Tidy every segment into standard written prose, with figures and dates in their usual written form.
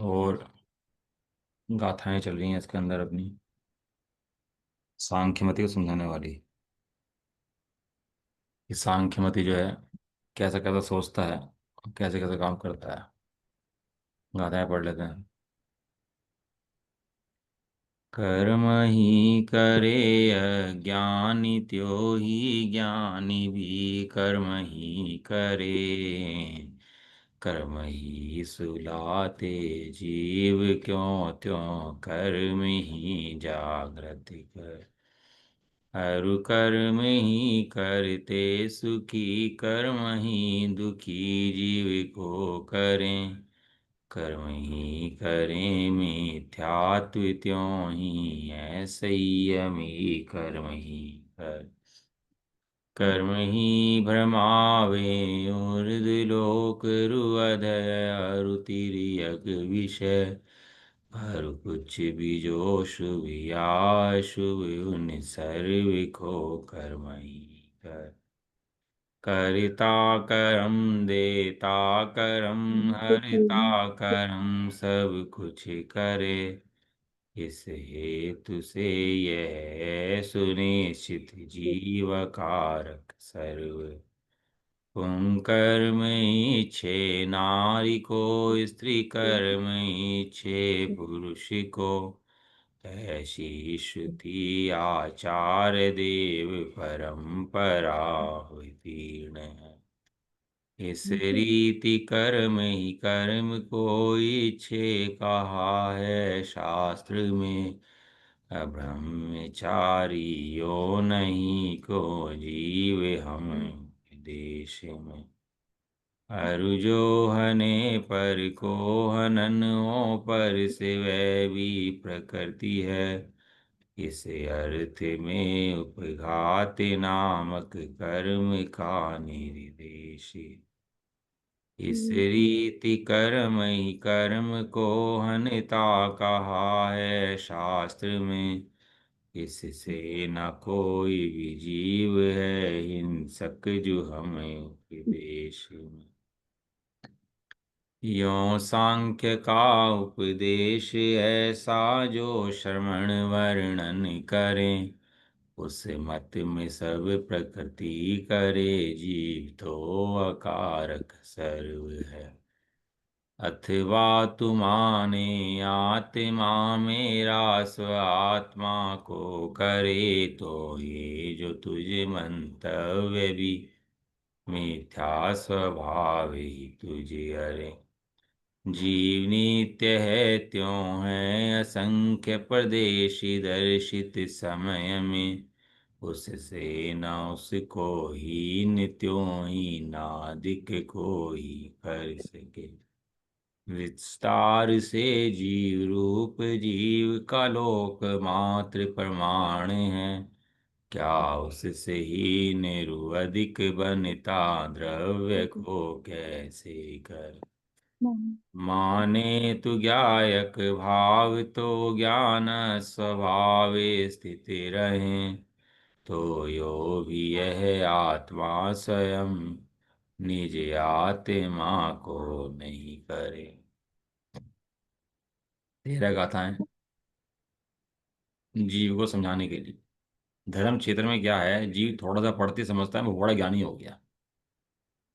और गाथाएं चल रही हैं इसके अंदर अपनी सांख्यमति को समझाने वाली। ये सांख्यमति जो है कैसा कैसा सोचता है, कैसे कैसे काम करता है। गाथाएं पढ़ लेते हैं। कर्म ही करे अज्ञानी त्यो ही ज्ञानी भी कर्म ही करे। कर्म ही सुलाते जीव क्यों त्यों कर्म ही जागृत कर। हरु कर्म ही करते सुखी कर्म ही दुखी जीव को करें। कर्म ही करें मिथ्यात्व त्यों ही है संयमी कर्म ही कर। कर्म ही भ्रमावे ऊर्ध्वलोक रुअधय अरुतिर्यक विषय। हर कुछ भी जो शुभ या शुभ उन सर्व को कर्म ही कर। करता करम देता करम हरता करम सब कुछ करे। इस हेतु से यह सुनिश्चित जीव कारक सर्व। पुं कर्म इच्छे नारी को स्त्री कर्म इच्छे पुरुष को। ऐसी श्रुति आचार देव परंपरा उत्तीर्ण है। इस रीति कर्म ही कर्म को इच्छे कहा है शास्त्र में। ब्रह्मचारी यो नहीं को जीव हम देश में। अरु जो हने पर को हननों पर से वह भी प्रकृति है। इस अर्थ में उपघात नामक कर्म का निर्देश। इस रीति कर्म ही कर्म को हनिता कहा है शास्त्र में। इससे न कोई भी जीव है हिंसक जो हमें उपदेश में। यों सांख्य का उपदेश ऐसा जो श्रवण वर्णन करें। उस मत में सब प्रकृति करे जीव तो अकारक सर्व है। अथवा तुमाने आत्मा मेरा स्व आत्मा को करे तो ये जो तुझे मंतव्य भी मिथ्या स्वभाव ही तुझे अरे। जीव नित्य है त्यों है असंख्य प्रदेशी दर्शित समय में। उससे न उसको ही नित्यों ही नादिक को ही कर सके। विस्तार से जीव रूप जीव का लोक मात्र प्रमाण है। क्या उससे ही निरुअधिक बनता द्रव्य को कैसे कर। माने तु ज्ञायक भाव तो ज्ञान स्वभाव स्थित रहे। तो यो भी यह आत्मा स्वयं निज आत्मा को नहीं करे। 13 गाथाएं जीव को समझाने के लिए। धर्म क्षेत्र में क्या है, जीव थोड़ा सा पढ़ते समझता है वो बड़ा ज्ञानी हो गया।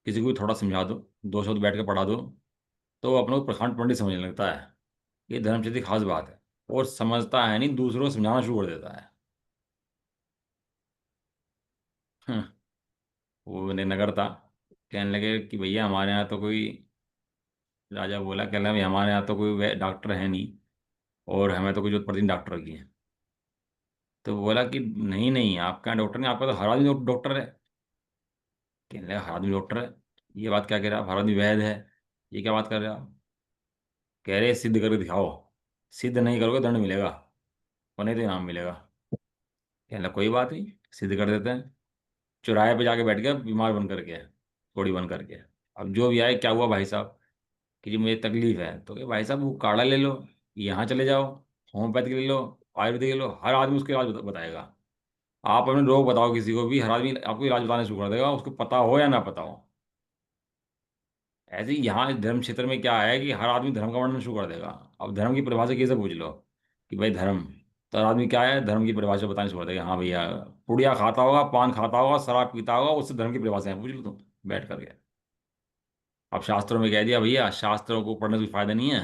किसी को भी थोड़ा समझा दो, 2 शब्द बैठ के पढ़ा दो, तो वो अपने को प्रखंड पंडित समझने लगता है। ये धर्म क्षेत्र की खास बात है। और समझता है नहीं, दूसरों को समझाना शुरू कर देता है। हम्म, वो नगर था, कहने लगे कि भैया हमारे यहाँ तो कोई, राजा बोला कहने लगा, "भाई, हमारे यहाँ तो कोई डॉक्टर है नहीं, और हमें तो कोई जरूरत पड़ती नहीं डॉक्टर की है।" तो वो बोला कि नहीं नहीं, आपका यहाँ डॉक्टर नहीं, आपका तो हर आदमी डॉक्टर है। कहने लगा हर आदमी डॉक्टर है, ये बात क्या कह रहा है, हर आदमी वैद्य है, ये क्या बात कर रहे हो आप। कह रहे सिद्ध करके दिखाओ। सिद्ध नहीं करोगे दंड मिलेगा, और नहीं तो इनाम मिलेगा। कहने लगा कोई बात नहीं, सिद्ध कर देते हैं। चौराहे पे जाके बैठ गया बीमार बन करके, थोड़ी बन करके। अब जो भी आए, क्या हुआ भाई साहब, कि जी मुझे तकलीफ है, तो कि भाई साहब वो काढ़ा ले लो, यहाँ चले जाओ, होम्योपैथिक ले लो, आयुर्वेदिक ले लो, हर आदमी उसके इलाज बताएगा। आप अपने रोग बताओ किसी को भी, हर आदमी आपको इलाज बताने शुरू कर देगा, उसको पता हो या ना पता हो। ऐसे ही यहाँ इस धर्म क्षेत्र में क्या है कि हर आदमी धर्म का वर्णन शुरू कर देगा। अब धर्म की परिभाषा कैसे पूछ लो कि भाई धर्म, तो हर आदमी क्या है, धर्म की परिभाषा बतानी शुरू कर देगा। हाँ भैया, पुड़िया खाता होगा, पान खाता होगा, शराब पीता होगा, उससे धर्म की परिभाषा है, पूछ लो तुम बैठ करके। अब शास्त्रों में कह दिया भैया, शास्त्रों को पढ़ने से कोई फायदा नहीं है,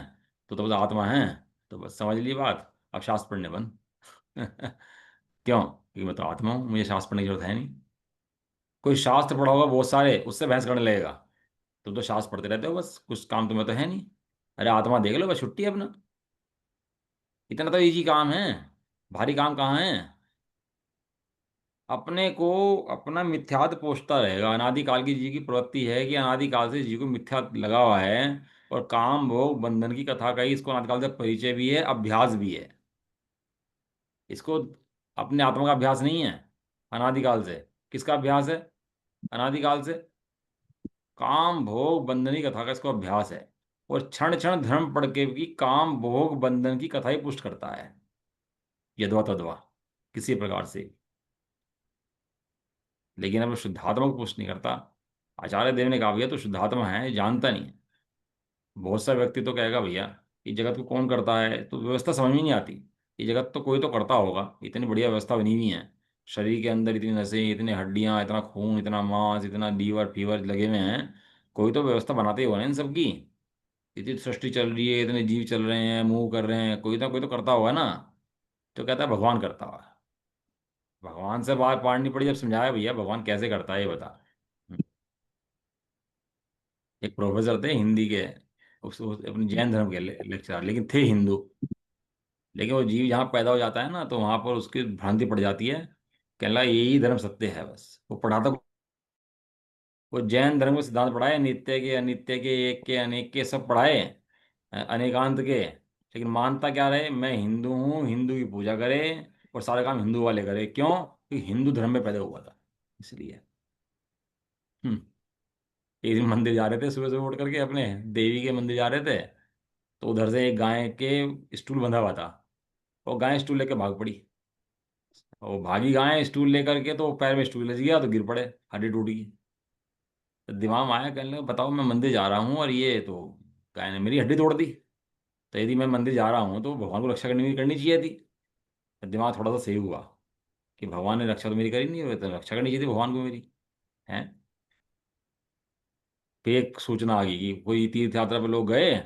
तो बस आत्मा है, तो बस समझ ली बात, अब शास्त्र पढ़ने बंद। क्यों? क्योंकि मैं तो आत्मा हूँ, मुझे शास्त्र पढ़ने की जरूरत है नहीं। कोई शास्त्र पढ़ा होगा बहुत सारे, उससे बहस करने लगेगा। तुम तो शास्त्र पढ़ते रहते हो, बस कुछ काम तुम्हें तो है नहीं। अरे आत्मा देख लो, बस छुट्टी है अपना। इतना तो इजी काम है, भारी काम कहाँ है। अपने को अपना मिथ्यात्व पोषता रहेगा। अनादिकाल की जी की प्रवृत्ति है कि अनादिकाल से जी को मिथ्या लगा हुआ है। और काम भोग बंधन की कथा का ही इसको अनादिकाल से परिचय भी है, अभ्यास भी है इसको। अपने आत्मा का अभ्यास नहीं है अनादिकाल से। किसका अभ्यास है अनादिकाल से? काम भोग बंधन की कथा का इसको अभ्यास है। और क्षण क्षण धर्म पढ़ के भी काम भोग बंधन की कथा ही पुष्ट करता है, यद्वा तद्वा, किसी प्रकार से। लेकिन अब शुद्धात्मा को पुष्ट नहीं करता। आचार्य देव ने कहा भैया तो शुद्धात्मा है, जानता नहीं है। बहुत सा व्यक्ति तो कहेगा भैया ये जगत को कौन करता है, तो व्यवस्था समझ में नहीं आती। ये जगत तो कोई तो करता होगा, इतनी बढ़िया व्यवस्था बनी हुई है। शरीर के अंदर इतनी नसें, इतनी हड्डियां, इतना खून, इतना मांस, इतना लीवर फीवर लगे हुए हैं। कोई तो व्यवस्था बनाते ही होगा ना इन सबकी। इतनी सृष्टि चल रही है, इतने जीव चल रहे हैं, मूव कर रहे हैं, कोई ना कोई तो करता होगा ना। तो कहता है भगवान करता होगा। भगवान से बात पाड़नी पड़ी, जब समझाया भैया भगवान कैसे करता है ये बता। एक प्रोफेसर थे हिंदी के, अपने जैन धर्म के लेक्चरर, लेकिन थे हिंदू। लेकिन वो जीव जहाँ पैदा हो जाता है ना, तो वहां पर उसकी भ्रांति पड़ जाती है। कहने लगा यही धर्म सत्य है, बस वो पढ़ाता। वो जैन धर्म के सिद्धांत पढ़ाए, नित्य के अनित्य के, एक के अनेक के, सब पढ़ाए, अनेकांत के। लेकिन मानता क्या रहे, मैं हिंदू हूँ, हिंदू की पूजा करे और सारे काम हिंदू वाले करे। क्यों? क्योंकि हिंदू धर्म में पैदा हुआ था, इसलिए। हम्म। एक दिन मंदिर जा रहे थे, सुबह सुबह उठ करके अपने देवी के मंदिर जा रहे थे। तो उधर से एक गाय के स्टूल बंधा हुआ था। वो गाय स्टूल लेके भाग पड़ी। वो भागी गाय स्टूल लेकर के, तो पैर में स्टूल लग गया, तो गिर पड़े, हड्डी टूट गई। तो दिमाग में आया, कहने लगा बताओ मैं मंदिर जा रहा हूँ और ये तो गाय ने मेरी हड्डी तोड़ दी। तो यदि मैं मंदिर जा रहा हूँ तो भगवान को रक्षा करनी चाहिए थी। तो दिमाग थोड़ा सा सही हुआ कि भगवान ने रक्षा तो मेरी करी नहीं, तो रक्षा करनी चाहिए थी भगवान को मेरी। है। फिर एक सूचना आ गई कि कोई तीर्थ यात्रा पे लोग गए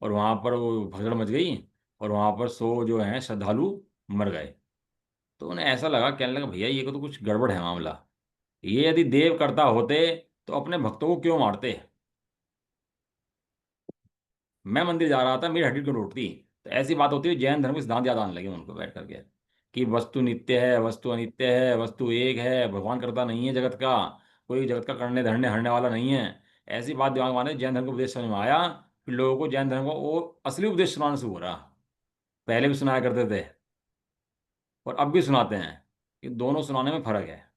और वहां पर वो भगदड़ मच गई। और वहां पर 100 जो हैं श्रद्धालु मर गए। तो उन्हें ऐसा लगा, कहने लगा भैया ये तो कुछ गड़बड़ है मामला। ये यदि देव करता होते तो अपने भक्तों को क्यों मारते? मैं मंदिर जा रहा था, मेरी हड्डी क्यों टूटती? तो ऐसी बात होती है, जैन धर्म के सिद्धांत याद आने लगे उनको बैठ करके कि वस्तु नित्य है, वस्तु अनित्य है, वस्तु एक है, भगवान करता नहीं है जगत का, कोई जगत का करने धरने हरने वाला नहीं है। ऐसी बात दिमाग में आने, जैन धर्म का उपदेश समझ में आया। फिर लोगों को जैन धर्म का वो असली उपदेश सुनाना शुरू हो रहा। पहले भी सुनाया करते थे और अब भी सुनाते हैं, कि दोनों सुनाने में फर्क है।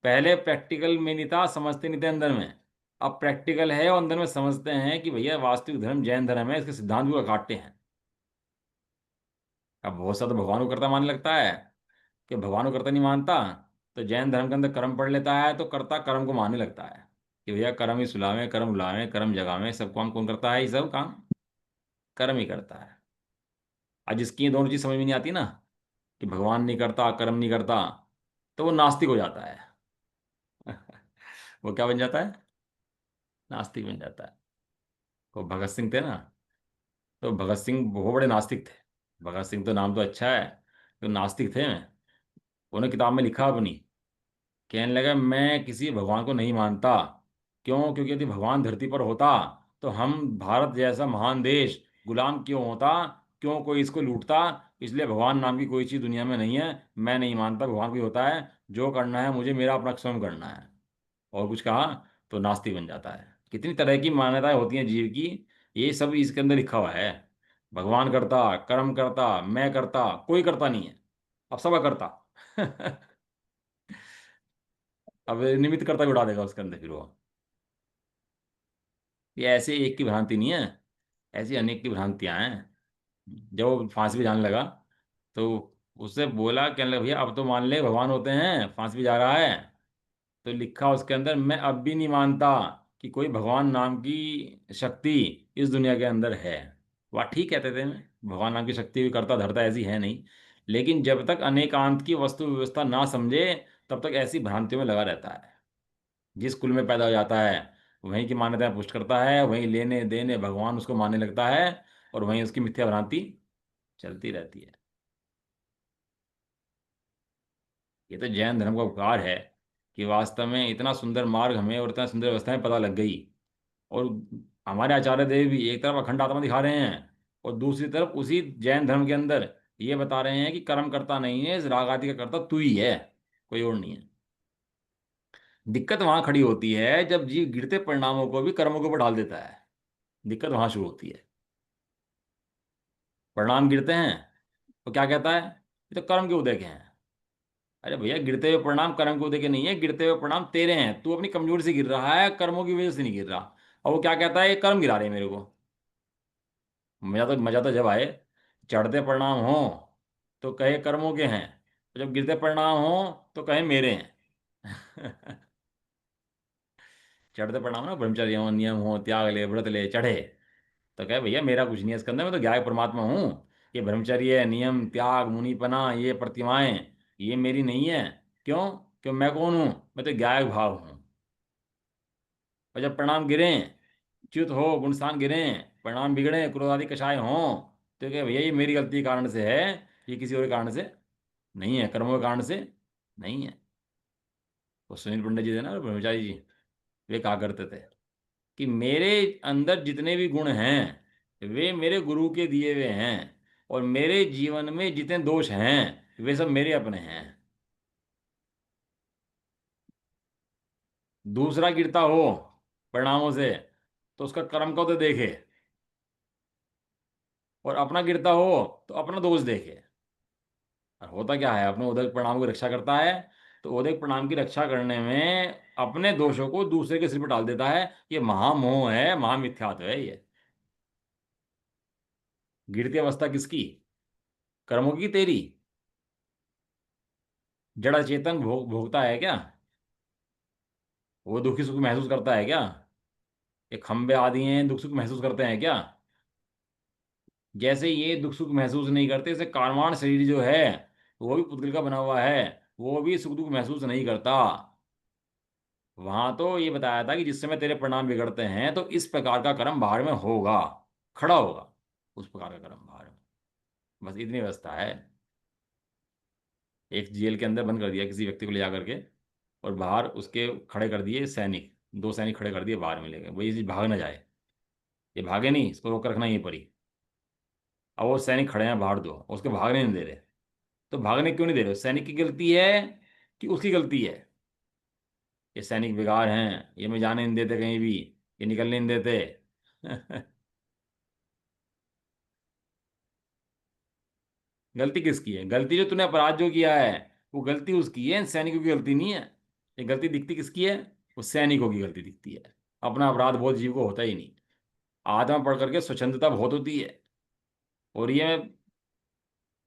पहले प्रैक्टिकल में नहीं था, समझते नहीं थे अंदर में। अब प्रैक्टिकल है और अंदर में समझते हैं कि भैया वास्तविक धर्म जैन धर्म है, इसके सिद्धांत भी काटते हैं। अब बहुत सा तो भगवान को कर्ता मानने लगता है, कि भगवान को कर्ता नहीं मानता। तो जैन धर्म के अंदर कर्म पढ़ लेता है, तो कर्ता कर्म को मानने लगता है कि भैया कर्म ही सुलावे, कर्म बुलावे, कर्म जगावे, सब काम कौन करता है? ये सब काम कर्म ही करता है। आज जिसकी ये दोनों चीज समझ में नहीं आती ना, कि भगवान नहीं करता, कर्म नहीं करता, तो वो नास्तिक हो जाता है। वो क्या बन जाता है? नास्तिक बन जाता है। वो भगत सिंह थे ना, तो भगत सिंह बहुत बड़े नास्तिक थे। भगत सिंह तो नाम तो अच्छा है, तो नास्तिक थे। उन्होंने किताब में लिखा अपनी, कहने लगा मैं किसी भगवान को नहीं मानता। क्यों? क्योंकि यदि भगवान धरती पर होता तो हम भारत जैसा महान देश गुलाम क्यों होता, क्यों कोई इसको लूटता। इसलिए भगवान नाम की कोई चीज़ दुनिया में नहीं है। मैं नहीं मानता भगवान कोई होता है। जो करना है मुझे, मेरा अपना स्वयं करना है। और कुछ कहा तो नास्तिक बन जाता है। कितनी तरह की मान्यताएं होती हैं जीव की, ये सब इसके अंदर लिखा हुआ है। भगवान करता, कर्म करता, मैं करता, कोई करता नहीं है। अब सब करता। अब निमित्त कर्ता भी उड़ा देगा उसके अंदर फिर वो। ये ऐसे एक की भ्रांति नहीं है, ऐसी अनेक की भ्रांतियां हैं। जब वो फांसी भी जाने लगा, तो उससे बोला, कहने लगा भैया अब तो मान ले भगवान होते हैं, फांसी भी जा रहा है। तो लिखा उसके अंदर, मैं अब भी नहीं मानता कि कोई भगवान नाम की शक्ति इस दुनिया के अंदर है। वाह, ठीक कहते थे। मैं भगवान नाम की शक्ति भी करता धरता ऐसी है नहीं, लेकिन जब तक अनेकांत की वस्तु व्यवस्था ना समझे तब तक ऐसी भ्रांतियों में लगा रहता है। जिस कुल में पैदा हो जाता है वहीं की मान्यताएं पुष्ट करता है, वहीं लेने देने भगवान उसको मानने लगता है, और वहीं उसकी मिथ्या भ्रांति चलती रहती है। ये तो जैन धर्म का उपकार है कि वास्तव में इतना सुंदर मार्ग हमें और इतना सुंदर अवस्था में पता लग गई। और हमारे आचार्य देव भी एक तरफ अखंड आत्मा दिखा रहे हैं, और दूसरी तरफ उसी जैन धर्म के अंदर ये बता रहे हैं कि कर्म करता नहीं है, इस राग आदि का करता तू ही है, कोई और नहीं है। दिक्कत वहां खड़ी होती है जब जीव गिरते परिणामों को भी कर्मों के ऊपर डाल देता है। दिक्कत वहां शुरू होती है। परिणाम गिरते हैं तो क्या कहता है, ये तो कर्म के उदय के हैं। अरे भैया, गिरते हुए परिणाम कर्म के उदय के नहीं है, गिरते हुए परिणाम तेरे हैं, तू अपनी कमजोरी से गिर रहा है, कर्मों की वजह से नहीं गिर रहा। और वो क्या कहता है, ये कर्म गिरा रहे हैं मेरे को। मजा तो जब आए, चढ़ते परिणाम हो तो कहे कर्मों के हैं, तो जब गिरते परिणाम हो तो कहे मेरे हैं। चढ़ते परिणाम ना, ब्रह्मचर्य हो, नियम हो, त्याग ले, व्रत ले, चढ़े, तो कहे भैया मेरा कुछ नहीं है इसके अंदर, मैं तो ज्ञाय परमात्मा हूँ। ये ब्रह्मचर्य, नियम, त्याग, मुनिपना, ये प्रतिमाएं, ये मेरी नहीं है। क्यों? क्यों, मैं कौन हूँ? मैं तो ज्ञायक भाव हूँ। और जब परिणाम गिरे, च्युत हो, गुणसान गिरे, परिणाम बिगड़े, क्रोध आदि कषाय हो, तो क्या भैया ये मेरी गलती के कारण से है, ये किसी और कारण से नहीं है, कर्मों के कारण से नहीं है। वो सुनील पंडित जी थे ना, ब्रह्मचारी जी, वे कहा करते थे कि मेरे अंदर जितने भी गुण हैं वे मेरे गुरु के दिए हुए हैं, और मेरे जीवन में जितने दोष हैं वे सब मेरे अपने हैं। दूसरा गिरता हो परिणामों से तो उसका कर्म को तो देखे, और अपना गिरता हो तो अपना दोष देखे। और होता क्या है, अपने उदय परिणाम की रक्षा करता है, तो उदय परिणाम की रक्षा करने में अपने दोषों को दूसरे के सिर पर डाल देता है। ये महामोह है, महामिथ्यात्व है ये। गिरती अवस्था किसकी? कर्मों की, तेरी। जड़ा चेतन भोगता है क्या? वो दुखी सुख महसूस करता है क्या? ये खंबे आदि हैं, दुख सुख महसूस करते हैं क्या? जैसे ये दुख सुख महसूस नहीं करते, जैसे कार्माण शरीर जो है वो भी पुद्गल का बना हुआ है, वो भी सुख दुख महसूस नहीं करता। वहां तो ये बताया था कि जिस समय तेरे परिणाम बिगड़ते हैं तो इस प्रकार का कर्म बाहर में होगा, खड़ा होगा, उस प्रकार का कर्म बाहर में। बस इतनी व्यवस्था है। एक जेल के अंदर बंद कर दिया किसी व्यक्ति को ले जा करके, और बाहर उसके खड़े कर दिए सैनिक, दो सैनिक खड़े कर दिए बाहर में लेकर, वही चीज भाग ना जाए। ये भागे नहीं, इसको रोक कर रखना यहीं पर ही। अब वो सैनिक खड़े हैं बाहर, दो उसके भागने नहीं दे रहे। तो भागने क्यों नहीं दे रहे? सैनिक की गलती है कि उसकी गलती है? ये सैनिक बेकार हैं, ये मैं जाने नहीं देते कहीं भी, ये निकलने नहीं देते। गलती किसकी है? गलती जो तूने अपराध जो किया है वो गलती उसकी है, सैनिकों की गलती नहीं है। ये गलती दिखती किसकी है? वो सैनिकों की गलती दिखती है। अपना अपराध बोध जीव को होता ही नहीं। आत्मा पढ़ करके स्वच्छंदता बहुत होती है। और ये मैं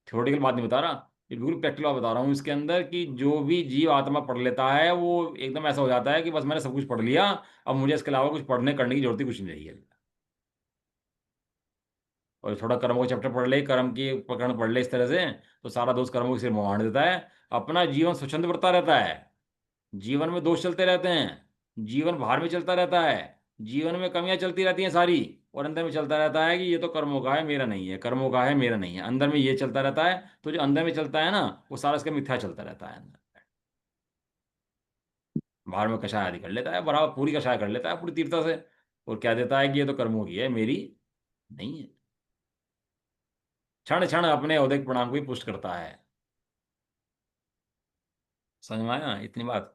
थ्योरेटिकल बात नहीं बता रहा, ये बिल्कुल प्रैक्टिकल बात बता रहा हूँ। इसके अंदर कि जो भी जीव आत्मा पढ़ लेता है वो एकदम ऐसा हो जाता है कि बस मैंने सब कुछ पढ़ लिया, अब मुझे इसके अलावा कुछ पढ़ने करने की जरूरत ही कुछ नहीं रही है। और थोड़ा कर्मों का चैप्टर पढ़ ले, कर्म की प्रकरण पढ़ ले इस तरह से, तो सारा दोष कर्मों के सिर में बांट देता है। अपना जीवन स्वच्छंद बढ़ता रहता है। जीवन में दोष चलते रहते हैं, जीवन बाहर में चलता रहता है, जीवन में कमियां चलती रहती हैं सारी, और अंदर में चलता रहता है कि ये तो कर्मों का है मेरा नहीं है, कर्मों का है मेरा नहीं है, अंदर में ये चलता रहता है। तो जो अंदर में चलता है ना, वो सारा इसका मिथ्या चलता रहता है अंदर। बाहर में कषाय आदि कर लेता है, बराबर पूरी कषाय कर लेता है पूरी तीव्रता से, और क्या देता है कि ये तो कर्मों की है, मेरी नहीं है। क्षण क्षण अपने औदिक परिणाम को भी पुष्ट करता है। समझ में आया इतनी बात?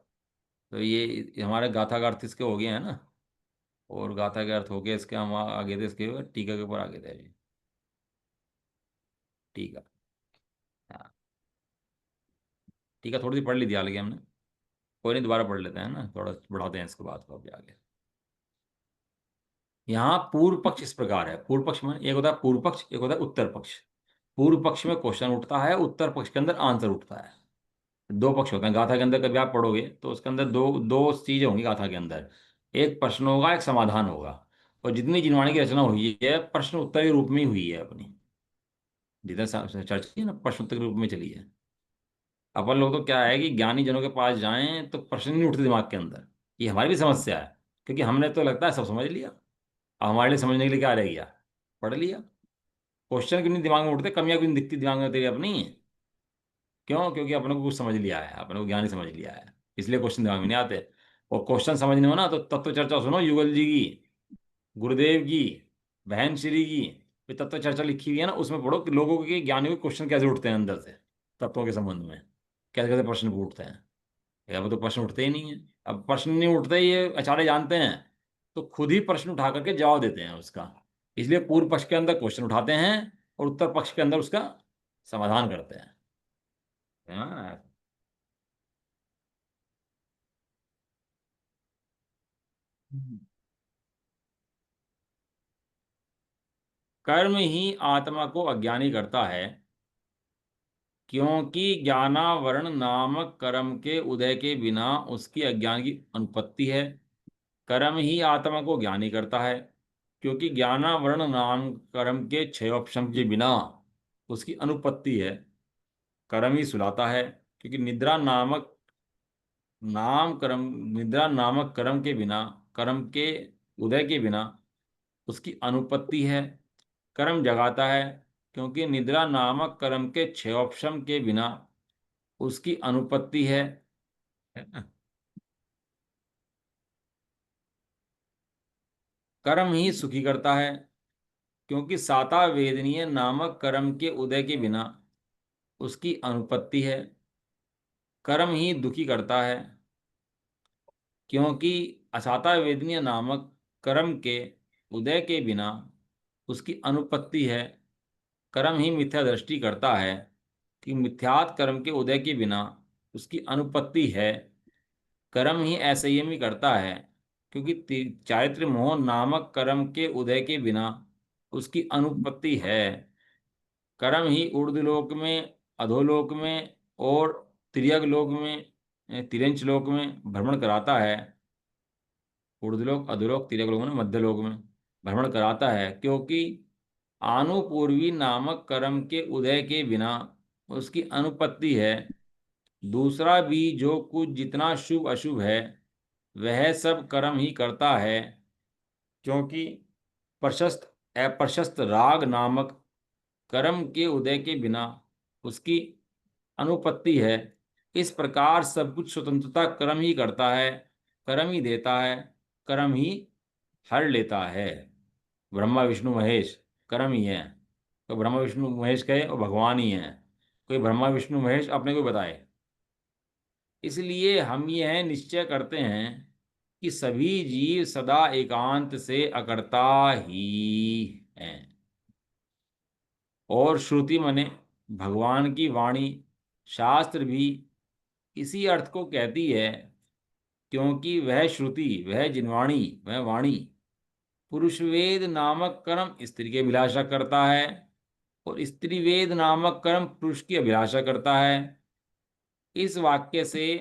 तो ये हमारे गाथा का अर्थ इसके हो गए हैं ना, और गाथा के अर्थ हो गए इसके, हम आगे थे इसके टीका के ऊपर आगे थे अभी। टीका, हाँ, टीका थोड़ी सी पढ़ ली थी हालांकि हमने। कोई नहीं, दोबारा पढ़ लेते हैं ना, थोड़ा बढ़ाते हैं इसके बाद को अभी आगे। यहाँ पूर्व पक्ष इस प्रकार है। पूर्व पक्ष में एक होता है पूर्व पक्ष, एक होता है उत्तर पक्ष। पूर्व पक्ष में क्वेश्चन उठता है, उत्तर पक्ष के अंदर आंसर उठता है। दो पक्ष होते हैं गाथा के अंदर, कभी आप पढ़ोगे तो उसके अंदर दो दो चीजें होंगी गाथा के अंदर। एक प्रश्न होगा, एक समाधान होगा। और जितनी जिनवाणी की रचना हुई है प्रश्न उत्तर के रूप में ही हुई है अपनी। जितना चर्चा की है ना, प्रश्न उत्तर के रूप में चली है। अपन लोग तो क्या है कि ज्ञानी जनों के पास जाएं तो प्रश्न नहीं उठते दिमाग के अंदर। ये हमारी भी समस्या है, क्योंकि हमने तो लगता है सब समझ लिया। अब हमारे लिए समझने के लिए क्या रह गया? पढ़ लिया। क्वेश्चन क्यों नहीं दिमाग में उठते, कमियां क्यों नहीं दिखती दिमाग में तेरी अपनी? क्यों? क्योंकि अपने को कुछ समझ लिया है, अपने को ज्ञान ही समझ लिया है, इसलिए क्वेश्चन दिमाग में नहीं आते। और क्वेश्चन समझने हो ना तो तत्व चर्चा सुनो युगल जी की, गुरुदेव की, बहन श्री की। ये तत्व चर्चा लिखी हुई है ना, उसमें पढ़ो कि लोगों के ज्ञानियों के क्वेश्चन कैसे उठते हैं अंदर से, तत्वों के संबंध में कैसे कैसे प्रश्न उठते हैं। अब तो प्रश्न उठते ही नहीं है। अब प्रश्न नहीं उठते, ये आचार्य जानते हैं, तो खुद ही प्रश्न उठा करके जवाब देते हैं उसका। इसलिए पूर्व पक्ष के अंदर क्वेश्चन उठाते हैं और उत्तर पक्ष के अंदर उसका समाधान करते हैं। हाँ। कर्म ही आत्मा को अज्ञानी करता है, क्योंकि ज्ञानावरण नामक कर्म के उदय के बिना उसकी अज्ञान की अनुपत्ति है। कर्म ही आत्मा को ज्ञानी करता है, क्योंकि ज्ञानावरण नाम कर्म के क्षयोपशम के बिना उसकी अनुपत्ति है। कर्म ही सुलाता है, क्योंकि निद्रा नामक कर्म के बिना, कर्म के उदय के बिना उसकी अनुपत्ति है। कर्म जगाता है, क्योंकि निद्रा नामक कर्म के क्षयोपशम के बिना उसकी अनुपत्ति है ना? कर्म ही सुखी करता है, क्योंकि साता वेदनीय नामक कर्म के उदय के बिना उसकी अनुपत्ति है। कर्म ही दुखी करता है, क्योंकि असाता वेदनीय नामक कर्म के उदय के बिना उसकी अनुपत्ति है। कर्म ही मिथ्या दृष्टि करता है, कि मिथ्यात कर्म के उदय के बिना उसकी अनुपत्ति है। कर्म ही असंयमी करता है, क्योंकि चारित्र मोह नामक कर्म के उदय के बिना उसकी अनुपत्ति है। कर्म ही ऊर्ध्वलोक में, अधोलोक में और तिर्यक लोक में, तिर्यंच लोक में भ्रमण कराता है। ऊर्ध्वलोक, अधोलोक, तिर्यक लोक में, मध्य लोक में भ्रमण कराता है, क्योंकि आनुपूर्वी नामक कर्म के उदय के बिना उसकी अनुपत्ति है। दूसरा भी जो कुछ जितना शुभ अशुभ है वह सब कर्म ही करता है, क्योंकि प्रशस्त अप्रशस्त राग नामक कर्म के उदय के बिना उसकी अनुपत्ति है। इस प्रकार सब कुछ स्वतंत्रता कर्म ही करता है, कर्म ही देता है, कर्म ही हर लेता है। ब्रह्मा विष्णु महेश कर्म ही है। तो ब्रह्मा विष्णु महेश कहे और भगवान ही है। कोई ब्रह्मा विष्णु महेश अपने को बताए। इसलिए हम यह निश्चय करते हैं कि सभी जीव सदा एकांत से अकर्ता ही हैं। और श्रुति मने भगवान की वाणी, शास्त्र भी इसी अर्थ को कहती है, क्योंकि वह श्रुति, वह जिनवाणी, वह वाणी पुरुष वेद नामक कर्म स्त्री की अभिलाषा करता है, और स्त्री वेद नामक कर्म पुरुष की अभिलाषा करता है। इस वाक्य से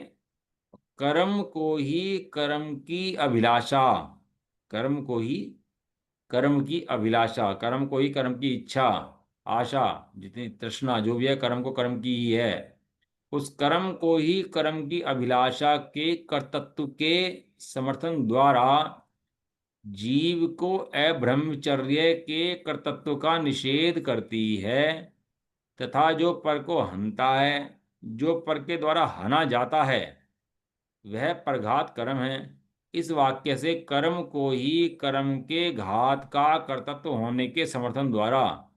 कर्म को ही कर्म की अभिलाषा, कर्म को ही कर्म की अभिलाषा, कर्म को ही कर्म की इच्छा, आशा, जितनी तृष्णा जो भी है कर्म को कर्म की ही है। उस कर्म को ही कर्म की अभिलाषा के कर्तृत्व के समर्थन द्वारा जीव को अब्रह्मचर्य के कर्तृत्व का निषेध करती है, तथा जो पर को हनता है, जो पर के द्वारा हना जाता है, वह प्रघात कर्म है। इस वाक्य से कर्म को ही कर्म के घात का कर्तृत्व होने के समर्थन द्वारा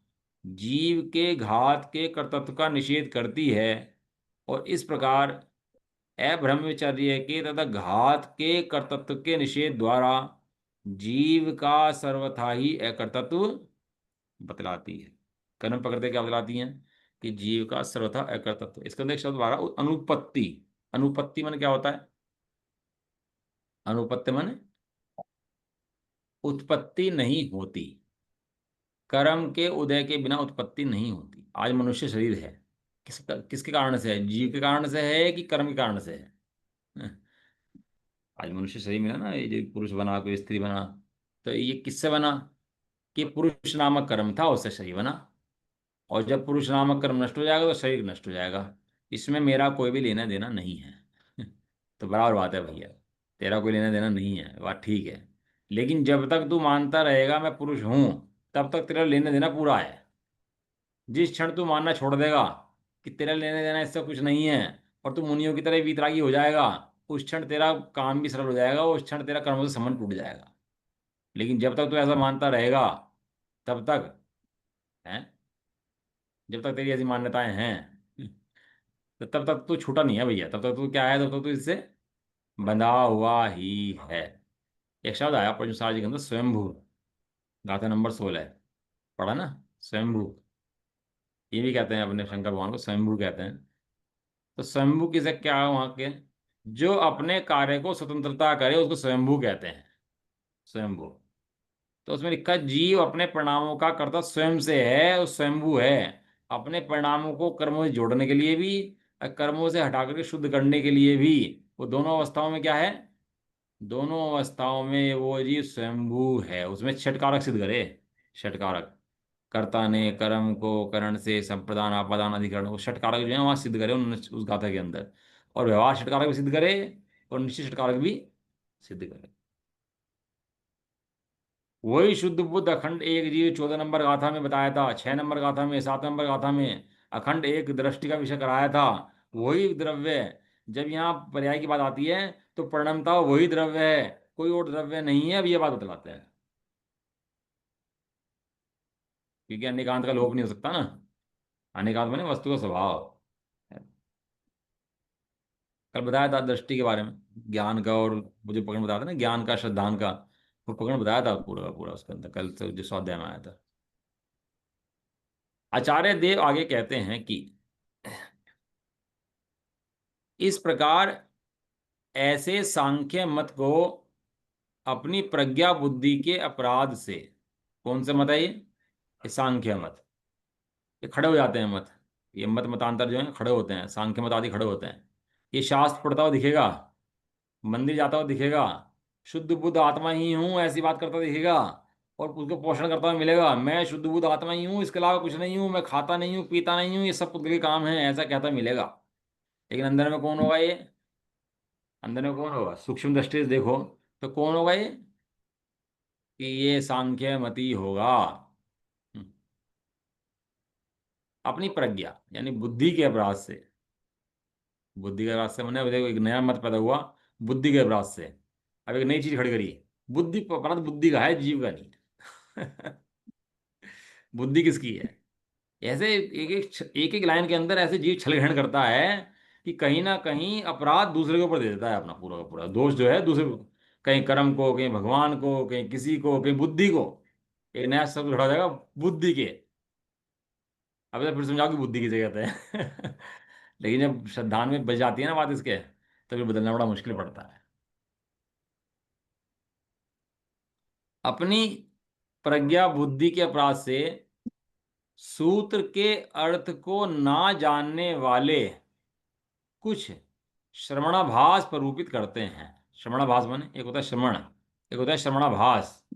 जीव के घात के कर्तृत्व का निषेध करती है, और इस प्रकार अब्रह्मचर्य के तथा घात के कर्तृत्व के निषेध द्वारा जीव का सर्वथा ही अकर्तृत्व बतलाती है। कर्म पकड़ते क्या बतलाती हैं? कि जीव का सर्वथा अकर्तृत्व। इसके अंदर एक शब्द आ रहा है, अनुपत्ति। अनुपत्ति माने क्या होता है? अनुपत्ति माने उत्पत्ति नहीं होती। कर्म के उदय के बिना उत्पत्ति नहीं होती। आज मनुष्य शरीर है, किसके कारण से है? जीव के कारण से है कि कर्म के कारण से है? आज मनुष्य शरीर मिला ना, ये जो पुरुष बना कोई स्त्री बना, तो ये किससे बना? कि पुरुष नामक कर्म था, उससे शरीर बना। और जब पुरुष नामक कर्म नष्ट हो जाएगा तो शरीर नष्ट हो जाएगा। इसमें मेरा कोई भी लेना देना नहीं है। तो बराबर बात है भैया, तेरा कोई लेना देना नहीं है, बात ठीक है। लेकिन जब तक तू मानता रहेगा मैं पुरुष हूं, तब तक तेरा लेना देना पूरा है। जिस क्षण तू मानना छोड़ देगा कि तेरा लेना देना इससे कुछ नहीं है, और तू मुनियों की तरह वीतरागी हो जाएगा, उस क्षण तेरा काम भी सरल हो जाएगा, उस क्षण तेरा कर्मों से संबंध टूट जाएगा। लेकिन जब तक तू ऐसा मानता रहेगा, तब तक है, जब तक तेरी ऐसी मान्यताएं हैं, तो तब तक तू छूटा नहीं है भैया। तब तक तू क्या है, तब तक तू इससे बंधा हुआ ही है। एक शब्द आया पंच जी के अंदर, स्वयंभू। गाथा नंबर 16 है, पढ़ा ना? स्वयंभू, ये भी कहते हैं अपने शंकर भगवान को स्वयंभू कहते हैं। तो स्वयंभू किसे क्या है वहां के? जो अपने कार्य को स्वतंत्रता करे उसको स्वयंभू कहते हैं। स्वयंभू। तो उसमें लिखा है, जीव अपने परिणामों का कर्ता स्वयं से है, वो स्वयंभू है। अपने परिणामों को कर्मों से जोड़ने के लिए भी और कर्मों से हटा करके शुद्ध करने के लिए भी, वो दोनों अवस्थाओं में क्या है? दोनों अवस्थाओं में वो जीव स्वयंभू है। उसमें षटकारक सिद्ध करे। षटकारक, कर्ता ने कर्म को करण से संप्रदान आपादान अधिकरण, वो षटकारक जो है वहां सिद्ध करे उस गाथा के अंदर। और व्यवहार षटकारक भी सिद्ध करे, और निश्चित षटकारक भी सिद्ध करे। वही शुद्ध बुद्ध अखंड एक जीव 14 नंबर गाथा में बताया था, 6 नंबर गाथा में, 7 नंबर गाथा में अखंड एक दृष्टि का विषय कराया था। वही द्रव्य, जब यहाँ पर्याय की बात आती है तो परिणमता वही द्रव्य है, कोई और द्रव्य नहीं है। अब ये बात बतलाते हैं, क्योंकि अनेकांत का लोप नहीं हो सकता ना। अनेकांत माने वस्तु का स्वभाव। कल बताया था दृष्टि के बारे में, ज्ञान का, और मुझे पकड़ बताया था ना ज्ञान का श्रद्धान का, वो पकड़ बताया था पूरा का पूरा उसके अंदर, कल से जो स्वाध्याय में आया था। आचार्य देव आगे कहते हैं कि इस प्रकार ऐसे सांख्य मत को अपनी प्रज्ञा बुद्धि के अपराध से, कौन से मत है ये सांख्य मत, ये खड़े हो जाते हैं मत, ये मत मतांतर जो है खड़े होते हैं, सांख्य मत आदि खड़े होते हैं। ये शास्त्र पढ़ता हुआ दिखेगा, मंदिर जाता हुआ दिखेगा, शुद्ध बुद्ध आत्मा ही हूं ऐसी बात करता दिखेगा, और उसको पोषण करता हुआ मिलेगा, मैं शुद्ध बुद्ध आत्मा ही हूँ, इसके अलावा कुछ नहीं हूँ, मैं खाता नहीं हूँ पीता नहीं हूँ, ये सब पुत्र के काम है, ऐसा कहता मिलेगा। लेकिन अंदर में कौन होगा ये? अंदर में कौन होगा? सूक्ष्म दृष्टि से देखो तो कौन होगा ये? कि ये सांख्य मती होगा। हम्म, अपनी प्रज्ञा यानी बुद्धि के अपराध से। बुद्धि के अपराध से मैंने देखो एक नया मत पैदा हुआ, बुद्धि के अपराध से। अब एक नई चीज खड़ी करी, बुद्धि अपराध बुद्धि का है, जीव का नहीं। बुद्धि किसकी है? ऐसे एक एक लाइन के अंदर ऐसे जीव छल ग्रहण करता है कि कहीं ना कहीं अपराध दूसरे के ऊपर दे देता है, अपना पूरा का पूरा दोष जो है दूसरे को, कहीं कर्म को, कहीं भगवान को, कहीं किसी को, कहीं बुद्धि को। एक नया शब्द खड़ा हो जाएगा, बुद्धि के। अब तो फिर समझाओ कि बुद्धि किसे कहते हैं। लेकिन जब श्रद्धान में बच जाती है ना बात इसके, तो फिर बदलना बड़ा मुश्किल पड़ता है। अपनी प्रज्ञा बुद्धि के अपराध से सूत्र के अर्थ को ना जानने वाले कुछ श्रवणाभास प्ररूपित करते हैं। श्रवणाभास माने एक होता है श्रवण, एक होता है श्रवणाभास,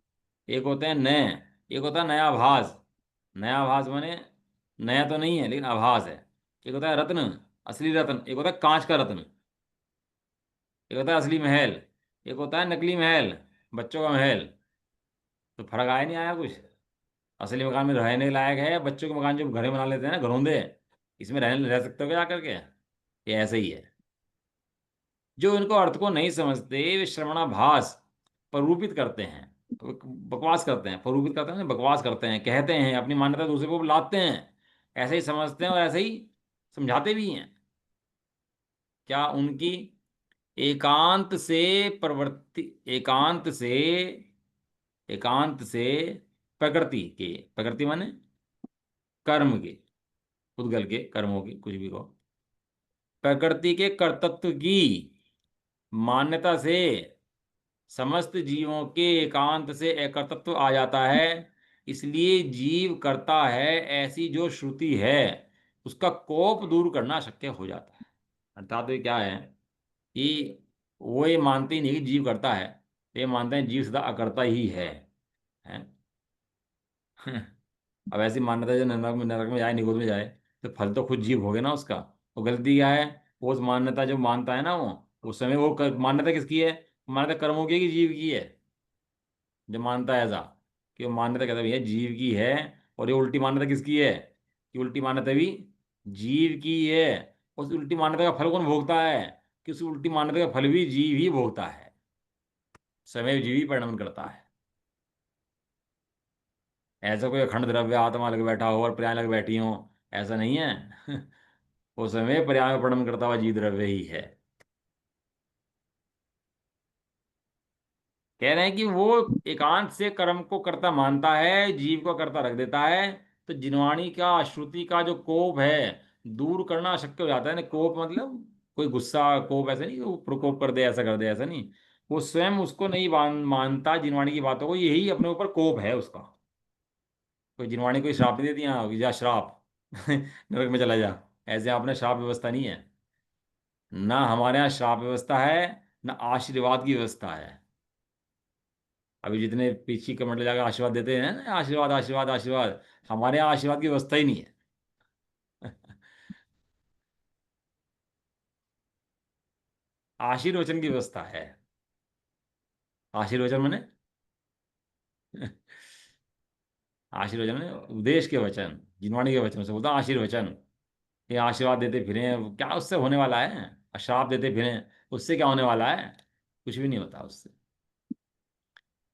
एक होते हैं नए, एक होता है नया भास। नया भास माने नया तो नहीं है लेकिन आभास है। एक होता है रत्न, असली रत्न, एक होता है कांच का रत्न, एक होता है असली महल, एक होता है नकली महल, बच्चों का महल। तो फर्क आया नहीं आया कुछ? असली मकान में रहने लायक है, बच्चों के मकान जो घरे बना लेते हैं ना घरौंदे, इसमें रहने रह सकते हो क्या जाकर के? ये ऐसे ही है। जो इनको अर्थ को नहीं समझते वे श्रवणाभास प्ररूपित करते हैं, बकवास करते हैं, प्ररूपित करते हैं, बकवास करते हैं, कहते हैं, अपनी मान्यता दूसरे को लादते हैं, ऐसे ही समझते हैं और ऐसे ही समझाते भी हैं। क्या उनकी एकांत से प्रवृत्ति, एकांत से प्रकृति के, प्रकृति माने कर्म के, उद्गल के कर्मों के, कुछ भी कहो, प्रकृति के कर्तृत्व की मान्यता से समस्त जीवों के एकांत से एकत्व आ जाता है। इसलिए जीव करता है ऐसी जो श्रुति है, उसका कोप दूर करना अशक्य हो जाता है। अर्थात ये क्या है कि वो ये मानते ही नहीं कि जीव करता है, ये मानते हैं जीव सदा अकर्ता ही है? अब ऐसी मान्यता जो नरक में जाए, निगोद में जाए, तो फल तो खुद जीव हो गया ना उसका। वो गलती क्या है? वो उस मान्यता जो मानता है ना वो, उस समय वो मान्यता किसकी है? मान्यता कर्मों की है कि जीव की है? जो मानता है ऐसा, कि वो मान्यता कहता है भैया जीव की है। और ये उल्टी मान्यता किसकी है? कि उल्टी मान्यता भी जीव की है। उस उल्टी मान्यता का फल कौन भोगता है? कि उस उल्टी मान्यता का फल भी जीव ही भोगता है। समय जीव ही परिणमन करता है। ऐसा कोई अखंड द्रव्य आत्मा लग बैठा हो और पर्याय लग बैठी हो, ऐसा नहीं है। उस समय पर्याय में परिणमन करता हुआ जीव द्रव्य ही है। कह रहे हैं कि वो एकांत से कर्म को कर्ता मानता है, जीव को कर्ता रख देता है। तो जिनवाणी का, श्रुति का जो कोप है, दूर करना अशक्य हो जाता है ना। कोप मतलब कोई गुस्सा, कोप ऐसा नहीं कि वो प्रकोप कर दे, ऐसा कर दे, ऐसा नहीं। वो स्वयं उसको नहीं मानता जिनवाणी की बातों को, यही अपने ऊपर कोप है उसका। कोई जिनवाणी कोई श्राप नहीं देती, हाँ या श्राप नरक में चला जा, ऐसे आपने श्राप व्यवस्था नहीं है। ना हमारे यहाँ श्राप व्यवस्था है, ना आशीर्वाद की व्यवस्था है। अभी जितने पीछे कमेंट जाकर आशीर्वाद देते हैं ना, आशीर्वाद आशीर्वाद आशीर्वाद, हमारे यहाँ आशीर्वाद की व्यवस्था ही नहीं है। आशीर्वचन की व्यवस्था है। आशीर्वचन मैंने आशीर्वचन मैंने उपदेश के वचन, जिनवाणी के वचन से बोलता हूँ आशीर्वचन। ये आशीर्वाद देते फिरें, क्या उससे होने वाला है? श्राप देते फिरें, उससे क्या होने वाला है? कुछ भी नहीं होता उससे।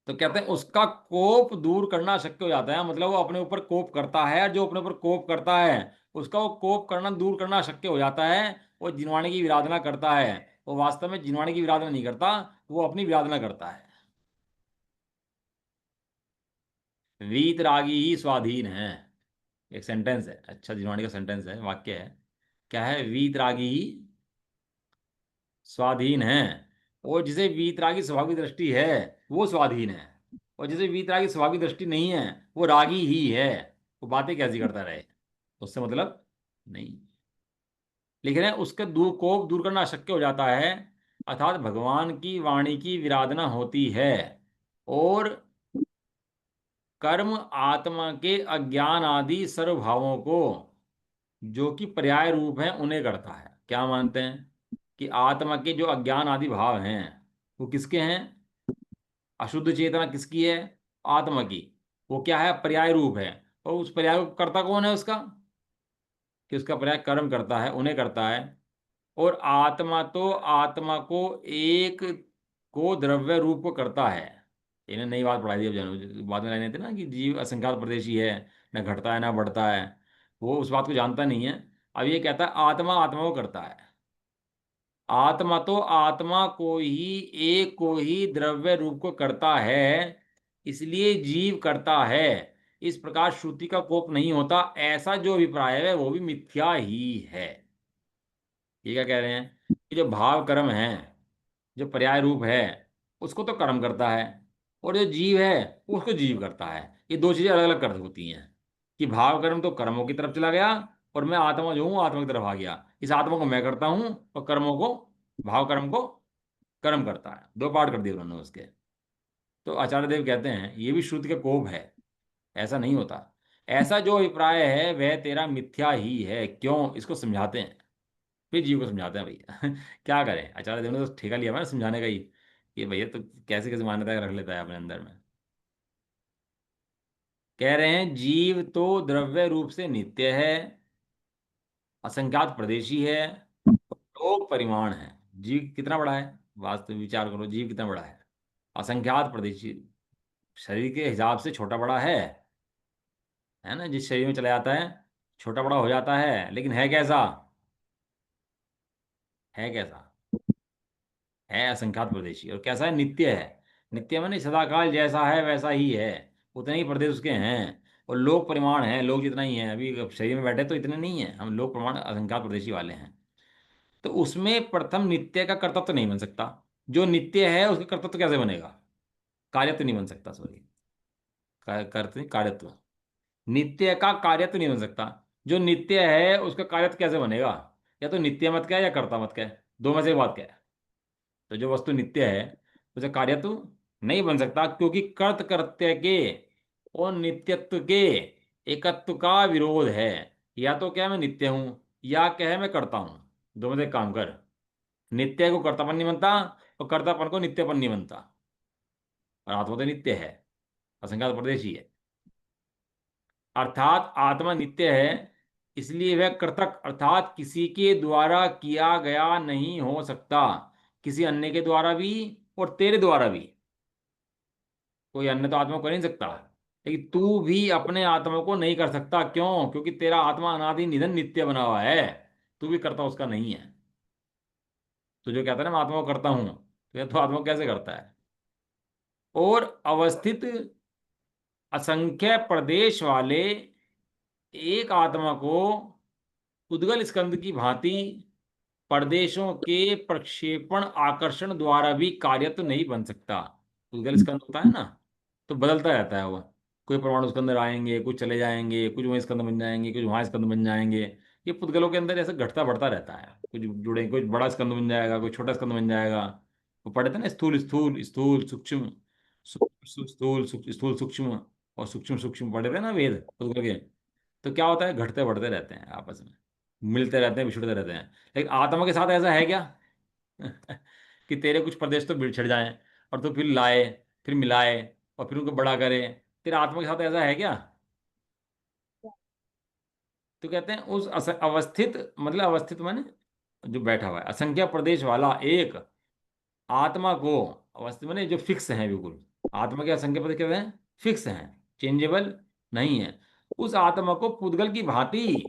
तो कहते हैं उसका कोप दूर करना शक्य हो जाता है, मतलब वो अपने ऊपर कोप करता है, और जो अपने ऊपर कोप करता है उसका वो कोप करना दूर करना शक्य हो जाता है। वो जिनवाणी की विराधना करता है। वो वास्तव में जिनवाणी की विराधना नहीं करता, वो अपनी विराधना करता है। वीतरागी ही स्वाधीन है। एक सेंटेंस है, अच्छा जिनवाणी का सेंटेंस है, वाक्य है। क्या है? वीतरागी ही स्वाधीन है। और जिसे वीतरागी स्वभाव की दृष्टि है, वो स्वाधीन है। और जिसे वीतरागी स्वभाव की दृष्टि नहीं है, वो रागी ही है। वो बातें कैसी करता रहे, उससे मतलब नहीं। लिख रहे हैं उसके कोप दूर करना अशक्य हो जाता है। अर्थात भगवान की वाणी की विराधना होती है, और कर्म आत्मा के अज्ञान आदि सर्व भावों को, जो कि पर्याय रूप हैं, उन्हें करता है। क्या मानते हैं? कि आत्मा के जो अज्ञान आदि भाव हैं, वो किसके हैं? अशुद्ध चेतना किसकी है? आत्मा की। वो क्या है? पर्याय रूप है। और उस पर्याय को करता कौन है उसका? कि उसका पर्याय कर्म करता है, उन्हें करता है। और आत्मा तो आत्मा को एक को द्रव्य रूप को करता है। इन्हें नई बात पढ़ाई दी। अब बाद में लाइन थी ना कि जीव असंख्यात प्रदेशी है, न घटता है ना बढ़ता है। वो उस बात को जानता नहीं है। अब ये कहता है आत्मा आत्मा को करता है। आत्मा तो आत्मा को ही, एक को ही द्रव्य रूप को करता है, इसलिए जीव करता है। इस प्रकार श्रुति का कोप नहीं होता, ऐसा जो अभिप्राय है वो भी मिथ्या ही है। ये क्या कह रहे हैं? कि जो भाव कर्म है, जो पर्याय रूप है, उसको तो कर्म करता है। और जो जीव है, उसको जीव करता है। ये दो चीजें अलग अलग कर होती हैं। कि भाव कर्म तो कर्मों की तरफ चला गया, और मैं आत्मा जो हूँ आत्मा की तरफ आ गया। इस आत्मा को मैं करता हूँ, और कर्मों को, भाव कर्म को कर्म करता है। दो पार्ट कर दिए उन्होंने उसके। तो आचार्य देव कहते हैं ये भी श्रुति का कोप है। ऐसा नहीं होता। ऐसा जो अभिप्राय है वह तेरा मिथ्या ही है। क्यों? इसको समझाते हैं। फिर जीव को समझाते हैं भैया। क्या करें? आचार्य देव ने तो ठेका लिया हुआ है ना समझाने का ही, कि भैया तो कैसे कैसे मान्यता रख लेता है अपने अंदर में। कह रहे हैं जीव तो द्रव्य रूप से नित्य है, असंख्यात प्रदेशी है, लोक परिमाण है। जीव कितना बड़ा है? वास्तव विचार करो, जीव कितना बड़ा है? असंख्यात प्रदेशी। शरीर के हिसाब से छोटा बड़ा है ना? जिस शरीर में चला जाता है छोटा बड़ा हो जाता है, लेकिन है कैसा? है कैसा? है असंख्यात प्रदेशी। और कैसा है? नित्य है। नित्य माने सदाकाल जैसा है वैसा ही है। उतने ही प्रदेश उसके हैं। और लोक परिमाण है, लोग जितना ही है। अभी शरीर में बैठे तो इतने नहीं है, हम लोक प्रमाण असंख्यात प्रदेशी वाले हैं। तो उसमें प्रथम नित्य का कर्तव्य तो नहीं बन सकता। जो नित्य है उसका कर्तव्य तो कैसे बनेगा? कार्यत्व नहीं बन सकता, सॉरी। कर्तव्य कार्यत्व। नित्य का कार्यत्व नहीं बन सकता। जो नित्य है उसका कार्य कैसे बनेगा? या तो नित्य मत क्या है या कर्ता मत क्या है, दो में से एक बात क्या है। तो जो वस्तु नित्य है उसका कार्य तो नहीं बन सकता, क्योंकि कर्त कृत्य के और नित्यत्व के एकत्व का विरोध है। या तो क्या मैं नित्य हूं, या क्या है मैं करता हूं। दो में से एक काम कर। नित्य को कर्तापन नहीं बनता, और कर्तापन को नित्यपन नहीं बनता। और आत्मा तो नित्य है, असंख्यात प्रदेश ही है। अर्थात आत्मा नित्य है, इसलिए वह कृतक अर्थात किसी के द्वारा किया गया नहीं हो सकता। किसी अन्य के द्वारा भी, और तेरे द्वारा भी। कोई अन्य तो आत्मा को कर नहीं सकता, लेकिन तू भी अपने आत्मा को नहीं कर सकता। क्यों? क्योंकि तेरा आत्मा अनादि निधन नित्य बना हुआ है। तू भी करता उसका नहीं है। तू जो कहता है ना मैं आत्मा को करता हूं, तो यह तो आत्मा को कैसे करता है? और अवस्थित असंख्य प्रदेश वाले एक आत्मा को उद्गल स्कंद की भांति प्रदेशों के प्रक्षेपण आकर्षण द्वारा भी कार्य तो नहीं बन सकता। उद्गल स्कंद होता है ना, तो बदलता रहता है वो। कोई परमाणु उसके अंदर आएंगे, कुछ चले जाएंगे, कुछ वहीं स्कंद बन जाएंगे, कुछ वहां स्कंद बन जाएंगे। ये पुद्गलों के अंदर ऐसे घटता बढ़ता रहता है। कुछ जुड़े, कुछ बड़ा स्कंद बन जाएगा, कुछ छोटा स्कंद बन जाएगा। वो पढ़े थे ना, स्थूल स्थूल स्थूल सूक्ष्म, स्थूल स्थूल सूक्ष्म, और सूक्ष्म सूक्ष्म पढ़े थे ना वेद पुद्गल के। तो क्या होता है, घटते बढ़ते रहते हैं आपस में, मिलते रहते हैं, बिछड़ते रहते हैं। लेकिन आत्मा के साथ ऐसा है क्या? कि तेरे कुछ प्रदेश तो बिछड़ जाएं, और तो फिर लाए, फिर मिलाए, और फिर उनको बड़ा करे। तेरे आत्मा के साथ ऐसा है क्या? तो कहते हैं उस अवस्थित, मतलब अवस्थित माने जो बैठा हुआ है, असंख्य प्रदेश वाला एक आत्मा को। अवस्थित माने जो फिक्स है बिल्कुल। आत्मा के असंख्य प्रदेश कहते हैं फिक्स हैं, चेंजेबल नहीं है। उस आत्मा को पुद्गल की भांति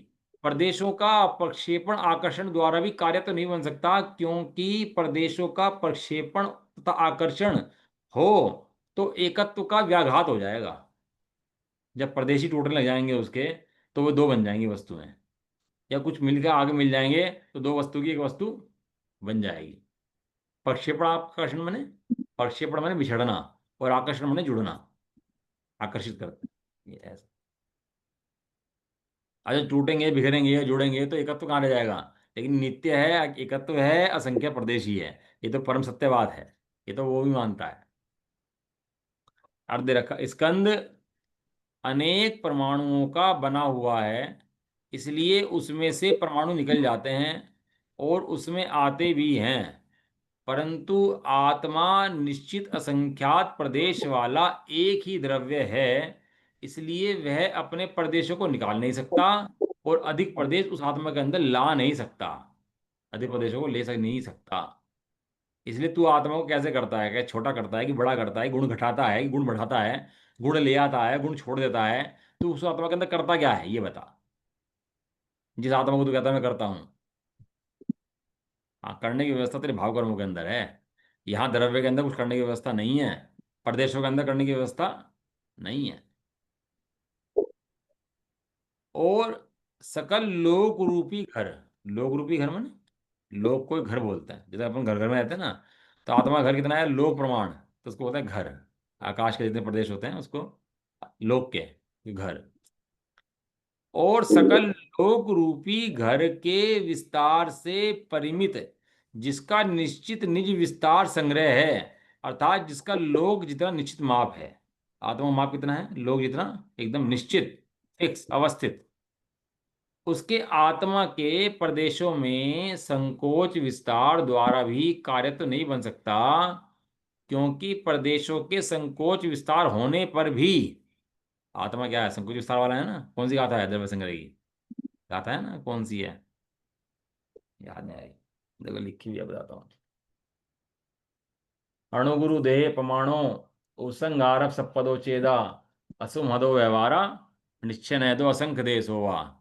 प्रदेशों का प्रक्षेपण आकर्षण द्वारा भी कार्य तो नहीं बन सकता, क्योंकि प्रदेशों का प्रक्षेपण तथा आकर्षण हो तो एकत्व का व्याघात हो जाएगा। जब प्रदेशी टूटने लग जाएंगे उसके, तो वो दो बन जाएंगी वस्तुएं। या कुछ मिलकर आगे मिल जाएंगे, तो दो वस्तु की एक वस्तु बन जाएगी। प्रक्षेपण आकर्षण माने, प्रक्षेपण माने बिछड़ना, और आकर्षण माने जुड़ना, आकर्षित करता है ये ऐसा। अच्छा, टूटेंगे बिखरेंगे या जुड़ेंगे तो एकत्व कहाँ रह जाएगा? लेकिन नित्य है, एकत्व है, असंख्य प्रदेश ही है। ये तो परम सत्य बात है। ये तो वो भी मानता है। अर्थ दे रखा, स्कंद अनेक परमाणुओं का बना हुआ है, इसलिए उसमें से परमाणु निकल जाते हैं और उसमें आते भी हैं। परंतु आत्मा निश्चित असंख्यात प्रदेश वाला एक ही द्रव्य है, इसलिए वह अपने प्रदेशों को निकाल नहीं सकता, और अधिक प्रदेश उस आत्मा के अंदर ला नहीं सकता। अधिक प्रदेशों को ले सक नहीं सकता। इसलिए तू आत्मा को कैसे करता है, क्या छोटा करता है कि बड़ा करता है, गुण घटाता है कि गुण बढ़ाता है, गुण ले आता है गुण छोड़ देता है। तू उस आत्मा के अंदर करता क्या है ये बता। जिस आत्मा को तू कहता है मैं करता हूँ। हाँ, करने की व्यवस्था तेरे भाव कर्मों के अंदर है। यहाँ द्रव्य के अंदर कुछ करने की व्यवस्था नहीं है। प्रदेशों के अंदर करने की व्यवस्था नहीं है। और सकल लोक रूपी घर, लोक रूपी घर माने लोक को घर बोलते हैं। जैसे अपन घर घर में रहते हैं ना, तो आत्मा घर कितना है, लोक प्रमाण, तो उसको बोलते हैं घर। आकाश के जितने प्रदेश होते हैं उसको लोक के घर। और सकल लोक रूपी घर के विस्तार से परिमित, जिसका निश्चित निज विस्तार संग्रह है, अर्थात जिसका लोक जितना निश्चित माप है। आत्मा माप कितना है, लोक जितना एकदम निश्चित, फिक्स, अवस्थित। उसके आत्मा के प्रदेशों में संकोच विस्तार द्वारा भी कार्य तो नहीं बन सकता, क्योंकि प्रदेशों के संकोच विस्तार होने पर भी आत्मा क्या है, संकोच विस्तार वाला है ना। कौन सी गाथा है द्रव्य संग्रह की? गाथा है ना, कौन सी है? याद नहीं आई। देखो लिखी हुई है, बताता हूँ। अणुगुरु देह प्रमाणो उपसंगारक सपदोचेदा असुमहदो व्यवहारा निश्चय न दो असंख्य देश होवा।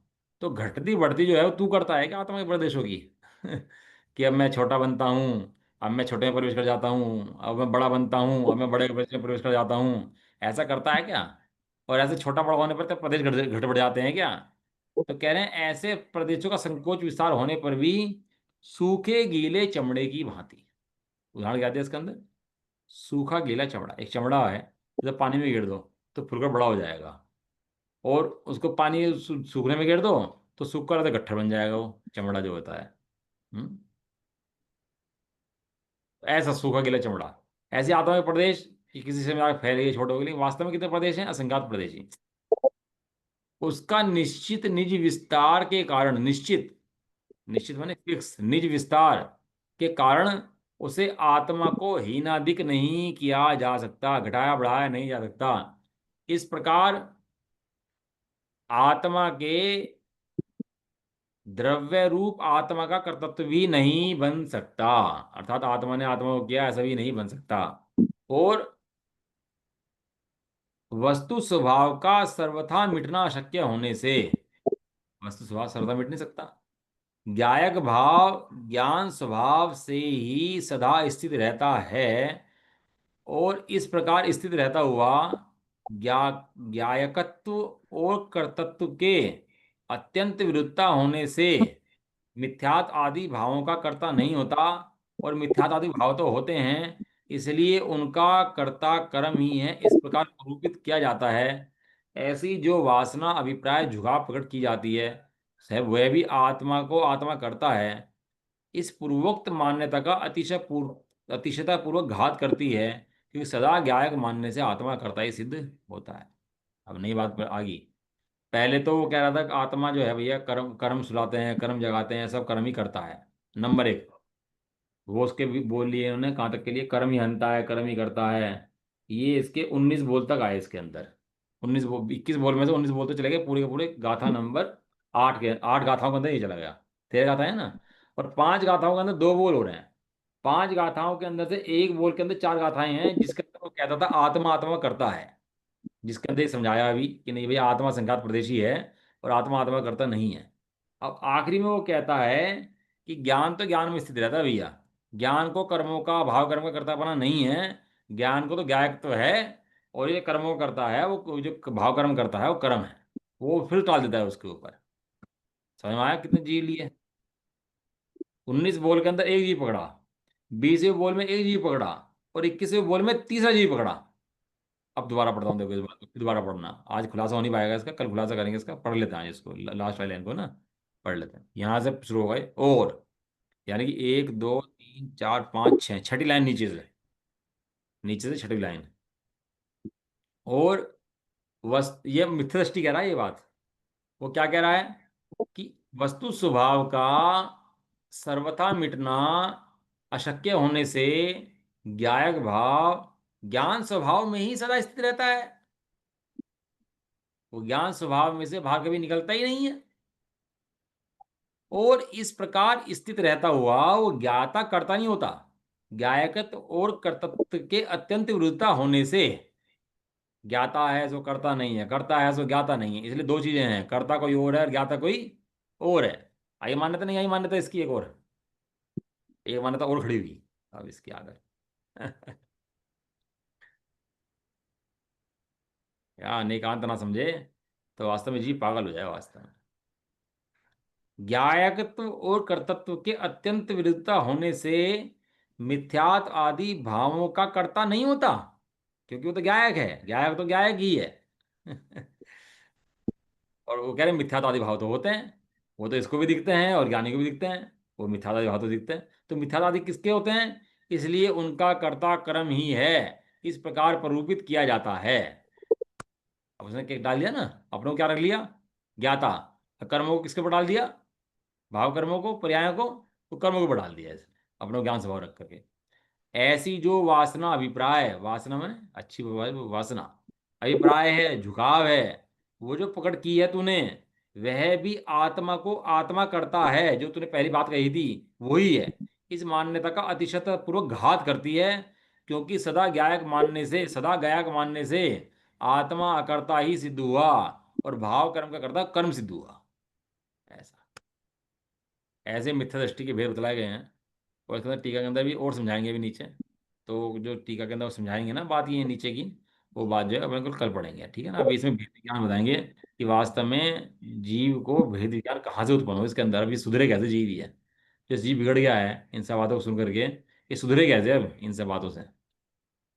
तो घटती बढ़ती जो है वो तू करता है क्या आत्मा के प्रदेशों की? कि अब मैं छोटा बनता हूँ, अब मैं छोटे में प्रवेश कर जाता हूँ, अब मैं बड़ा बनता हूँ, अब मैं बड़े प्रदेश में प्रवेश कर जाता हूँ। ऐसा करता है क्या? और ऐसे छोटा बड़ा होने पर तो प्रदेश घट घट बढ़ जाते हैं क्या? तो कह रहे हैं ऐसे प्रदेशों का संकोच विस्तार होने पर भी सूखे गीले चमड़े की भांति। उदाहरण क्या दिया इसके अंदर? सूखा गीला चमड़ा, एक चमड़ा है, जब पानी में गिर दो तो फुलका बड़ा हो जाएगा। और उसको पानी सूखने में गिर दो तो सूखा रहता गट्ठर बन जाएगा वो चमड़ा जो होता है। हम्म। ऐसा सूखा गीला चमड़ा। ऐसे आत्मा के प्रदेश कि किसी से में फैल गई छोटे हो गए, लेकिन वास्तव में कितने प्रदेश हैं? असंख्यात प्रदेश ही। उसका निश्चित निज विस्तार के कारण, निश्चित, निश्चित माने फिक्स, निज विस्तार के कारण उसे आत्मा को हीनाधिक नहीं किया जा सकता, घटाया बढ़ाया नहीं जा सकता। इस प्रकार आत्मा के द्रव्य रूप आत्मा का कर्तृत्व भी नहीं बन सकता, अर्थात आत्मा ने आत्मा को किया ऐसा भी नहीं बन सकता। और वस्तु स्वभाव का सर्वथा मिटना अशक्य होने से, वस्तु स्वभाव सर्वथा मिट नहीं सकता। ज्ञायक भाव ज्ञान स्वभाव से ही सदा स्थित रहता है, और इस प्रकार स्थित रहता हुआ ज्ञा ज्ञायकत्व और कर्तृत्व के अत्यंत विरुद्धता होने से मिथ्यात आदि भावों का कर्ता नहीं होता। और मिथ्यात आदि भाव तो होते हैं, इसलिए उनका कर्ता कर्म ही है, इस प्रकार निरूपित किया जाता है। ऐसी जो वासना अभिप्राय झुकाव प्रकट की जाती है, वह भी आत्मा को आत्मा करता है, इस पूर्वोक्त मान्यता का अतिशयता पूर्वक घात करती है, क्योंकि सदा ज्ञायक मानने से आत्मा कर्ता ही सिद्ध होता है। अब नई बात पर आ गई। पहले तो वो कह रहा था कि आत्मा जो है भैया कर्म कर्म सुलाते हैं, कर्म जगाते हैं, सब कर्म ही करता है। नंबर एक, वो उसके भी बोल लिए उन्होंने कहाँ तक के लिए, कर्म ही हनता है, कर्म ही करता है। ये इसके 19 बोल तक आए इसके अंदर। 19 बोल, 21 बोल में से 19 बोल तो चले गए, पूरे के पूरे गाथा नंबर 8 के 8 गाथाओं के अंदर ये चला गया। 13 गाथा है ना, और 5 गाथाओं के अंदर 2 बोल हो रहे हैं। 5 गाथाओं के अंदर से एक बोल के अंदर 4 गाथाएं हैं, जिसके अंदर वो कहता था आत्मा आत्मा करता है, जिसके अंदर ये समझाया अभी कि नहीं भैया आत्मा संघात प्रदेशी है और आत्मा आत्मा करता नहीं है। अब आखिरी में वो कहता है कि ज्ञान तो ज्ञान में स्थित रहता है भैया, ज्ञान को कर्मों का भाव कर्म का कर्तापना नहीं है, ज्ञान को तो ज्ञायक तो है, और ये कर्मों का करता है, वो जो भाव कर्म करता है वो कर्म है। वो फिर टाल देता है उसके ऊपर। समझ में आया कितने जी लिए? 19 बोल के अंदर एक जी पकड़ा, 20वें बोल में एक जी पकड़ा, और 21वें बोल में तीसरा जी पकड़ा। अब दोबारा पढ़ता हूँ, देखो इस बात को फिर दोबारा पढ़ना, आज खुलासा हो नहीं पाएगा इसका, कल खुलासा करेंगे इसका। पढ़ लेते हैं आज इसको, लास्ट वाले लाइन को ना पढ़ लेते हैं। यहाँ से शुरू हो गए और, यानी कि 1 2 3 4 5 6, छठी लाइन नीचे से, नीचे से छठी लाइन। और ये मिथ्या दृष्टि कह रहा है ये बात। वो क्या कह रहा है कि वस्तु स्वभाव का सर्वथा मिटना अशक्य होने से ज्ञायक भाव ज्ञान स्वभाव में ही सदा स्थित रहता है, वो ज्ञान स्वभाव में से बाहर कभी निकलता ही नहीं है। और इस प्रकार स्थित रहता हुआ वो ज्ञाता कर्ता नहीं होता, ज्ञायकत्व और कर्तृत्व के अत्यंत विरुद्धता होने से, ज्ञाता है सो कर्ता नहीं है, कर्ता है सो ज्ञाता नहीं है, इसलिए दो चीजें हैं, कर्ता कोई और है और ज्ञाता कोई और है। आई मान्यता नहीं, आई मान्यता इसकी एक और, एक मान्यता और खड़ी हुई अब इसके आगे। या अनेकांत ना समझे तो वास्तव में जीव पागल हो जाए वास्तव में। ज्ञायकत्व और कर्तृत्व के अत्यंत विरुद्धता होने से मिथ्यात आदि भावों का कर्ता नहीं होता, क्योंकि वो तो ज्ञायक है, ज्ञायक तो ज्ञायक ही है। और वो कह रहे हैं मिथ्यात आदि भाव तो होते हैं, वो तो इसको भी दिखते हैं और ज्ञानी को भी दिखते हैं, वो मिथ्यात आदि भाव तो दिखते हैं। तो मिथ्यात आदि किसके होते हैं? इसलिए उनका कर्ता कर्म ही है, इस प्रकार प्ररूपित किया जाता है। अब उसने क्या डाल दिया ना, अपनों को क्या रख लिया? ज्ञाता। कर्मों को किसके ऊपर डाल दिया? भाव कर्मों को, पर्यायों को, तो कर्मों के ऊपर डाल दिया ऐसे, अपनों ज्ञान स्वभाव रख करके। ऐसी जो वासना अभिप्राय, वासना में अच्छी वासना, अभिप्राय है, झुकाव है, वो जो पकड़ की है तूने, वह भी आत्मा को आत्मा करता है, जो तूने पहली बात कही थी वही है। इस मान्यता का अतिशत पूर्वक घात करती है, क्योंकि सदा गायक मानने से आत्मा अकर्ता ही सिद्ध हुआ, और भाव कर्म का कर्ता कर्म सिद्ध हुआ। ऐसा, ऐसे मिथ्या दृष्टि के भेद बतलाए गए हैं। और इसके अंदर टीका के अंदर भी और समझाएंगे भी नीचे। तो जो टीका के अंदर वो समझाएंगे ना बात, ये नीचे की, वो बात जो है बिल्कुल कल पढ़ेंगे, ठीक है ना। अभी इसमें भेद विज्ञान बताएंगे कि वास्तव में जीव को भेद विज्ञान कहाँ से उत्पन्न हो इसके अंदर, अभी सुधरे कैसे जीव ही है। जो जीव बिगड़ गया है इन सब बातों को सुन करके, ये सुधरे कैसे अब इन सब बातों से।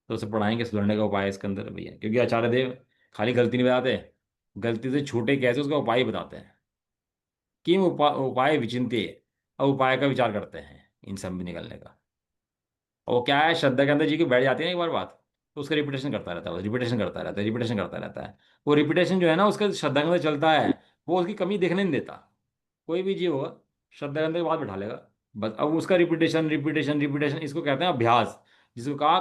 तो उसे पढ़ाएंगे सुधरने का उपाय इसके अंदर भैया, क्योंकि आचार्य देव खाली गलती नहीं बताते, गलती से छूटे कैसे उसका उपाय ही बताते हैं। किम उपाय विचिंत्य, अब उपाय का विचार करते हैं इन सब भी निकलने का। और वो क्या है, श्रद्धा के अंदर जी की बैठ जाती है ना एक बार बात, तो उसका रिपीटेशन करता रहता है, रिपीटेशन करता रहता है, रिपीटेशन करता रहता है। वो रिपीटेशन जो है ना उसका श्रद्धा के अंदर चलता है, वो उसकी कमी देखने नहीं देता। कोई भी जीव होगा, श्रद्धा के अंदर बात बैठा लेगा बस। अब उसका रिपीटेशन रिपीटेशन रिपीटेशन, इसको कहते हैं अभ्यास। जिसको कहा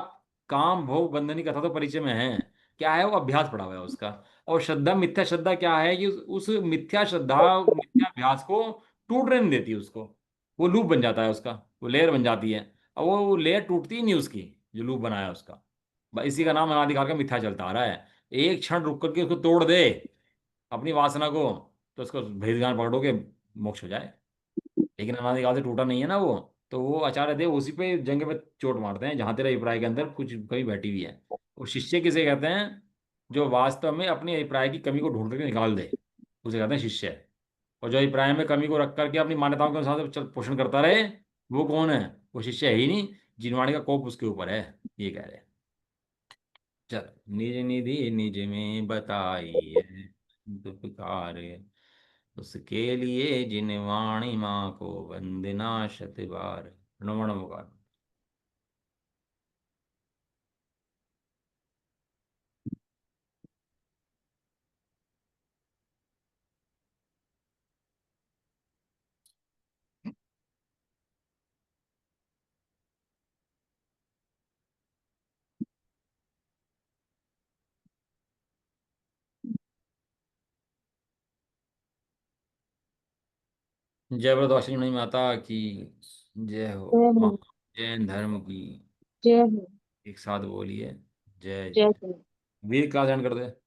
काम भोग बंधनी कथा तो परिचय में है, क्या है वो अभ्यास पड़ा हुआ है उसका। और श्रद्धा, मिथ्या श्रद्धा क्या है कि उस मिथ्या श्रद्धा, मिथ्या अभ्यास को टूटने नहीं देती उसको। वो लूप बन जाता है उसका, वो लेयर बन जाती है। और वो लेयर टूटती ही नहीं उसकी, जो लूप बनाया उसका। बस इसी का नाम अनादिकाल का मिथ्या चलता आ रहा है। एक क्षण रुक करके उसको तोड़ दे, अपनी वासना को, तो उसको भेद ज्ञान पकड़ो के मोक्ष हो जाए। लेकिन अनादिकाल से टूटा नहीं है ना वो। तो वो आचार्य देव उसी पे जंग पे चोट मारते हैं जहां तेरे अभिप्राय के अंदर कुछ कमी बैठी हुई है। और शिष्य किसे कहते हैं, जो वास्तव में अपने अभिप्राय की कमी को ढूंढ करके निकाल दे, उसे कहते हैं शिष्य। और जो अभिप्राय में कमी को रख करके अपनी मान्यताओं के अनुसार पोषण करता रहे, वो कौन है? वो शिष्य है ही नहीं, जिनवाणी का कोप उसके ऊपर है, ये कह रहे हैं। चल, निज निधि निज में बताइए दुपकार, उसके लिए जिन वाणी माँ को वंदना शत बार। नमन मुकार। जय व्रतवासिनी माता की जय हो। जय माँ हो। जैन धर्म की। जय हो। एक साथ बोलिए, जय जय जय। हो। वीर क्लास एंड कर दे।